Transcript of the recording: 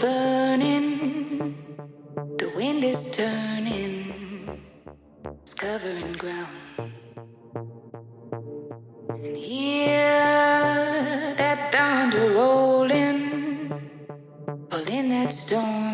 burning, the wind is turning, it's covering ground. And hear that thunder rolling, pulling that stone.